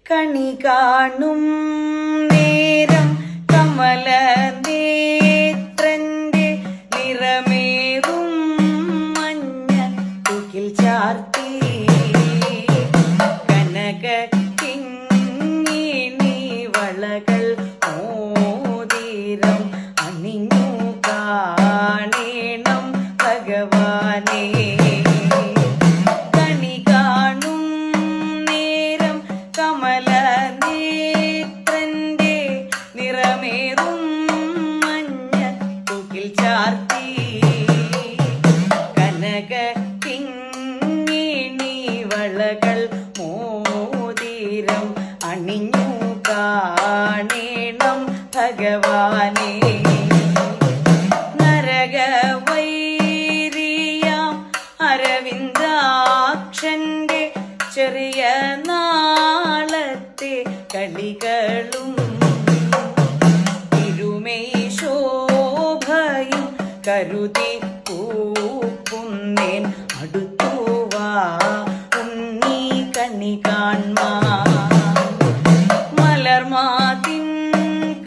കണി കാണും നേരം കമല നേത്രന്റെ നിറമേറും മഞ്ഞ തുകിൽ ചാർത്തി കനക കിങ്ങിണി വളകൾ മോതിരം അണിഞ്ഞു കാണേണം ഭഗവാനേ. കണി കാണും നേരം കമല നേത്രന്റെ നിറമേറും മഞ്ഞ തുകിൽ ചാർത്തി കനക കിങ്ങിണി വളകൾ മോതിരം അണിഞ്ഞു കാണേണം ഭഗവാനേ. നരകവൈരിയാം അരവിന്ദാക്ഷന്റെ ചെറിയ നാളത്തെ കളികളും ഇരുമേയ് ശോഭയും കരുതി പൂക്കുന്നേൻ അടുത്തുവാ ഉണ്ണി കണി കാൺമാൻ. മലർമാതിൻ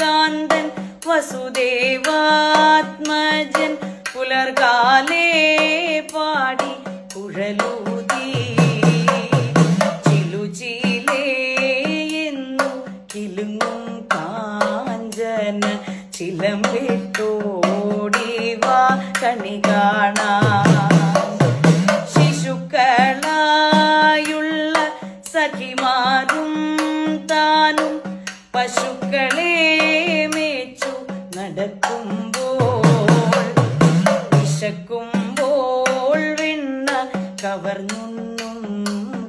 കാന്തൻ വസുദേവാത്മജൻ പുലർകാലേ പാടി കുഴലൂതി ചിലുചിലേയെന്നു കിലുങ്ങും കാഞ്ചന ചിലമ്പിട്ടോടിവാ കണി കാണാൻ. ശിശുക്കളായുള്ള സഖിമാരും താനും പശുക്കളെ മേച്ചു നടക്കുമ്പോൾ വിശക്കുമ്പോൾ വെണ്ണ കവർന്നുണ്ണും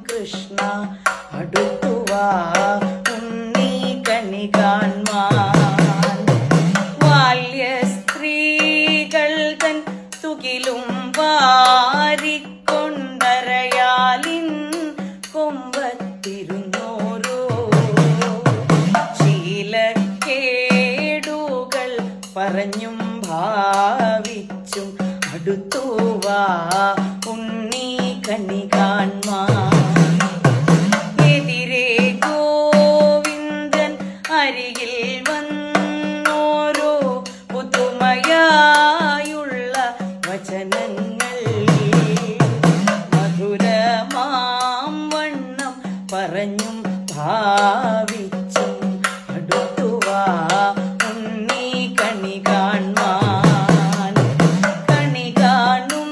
കൃഷ്ണ അടുത്തുവാ ഉണ്ണി കണി കാൺമാൻ. ബാല്യ സ്ത്രീകൾ തൻ തുകിലും വാരിക്കൊണ്ടരയാലിൻ കൊമ്പത്തിരുന്നോരോ ശീലക്കേടുകൾ പറഞ്ഞും ഭാവിച്ചും അടുത്തുവാ ഉണ്ണി കണി കാൺമാൻ. എതിരെ ഗോവിന്ദൻ അരികിൽ വന്നോരോ പുതുമയായുള്ള വചനങ്ങൾ മധുരമാം വണ്ണം പറഞ്ഞും ഭാവിച്ചും അടുത്തുവാ ഉണ്ണി കണി കാൺമാൻ. കണി കാണും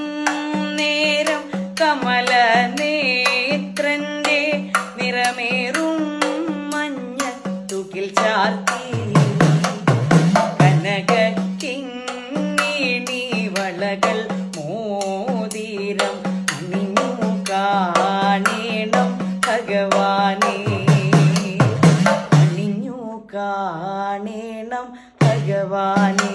നേരം കമല നേത്രന്റെ നിറമേറും മഞ്ഞ തുകിൽ ചാർത്തി കനക കിങ്ങിണി വളകൾ മോതിരം അണിഞ്ഞു കാണേണം ഭഗവാനേ. അണിഞ്ഞു കാണേണം ഭഗവാനേ.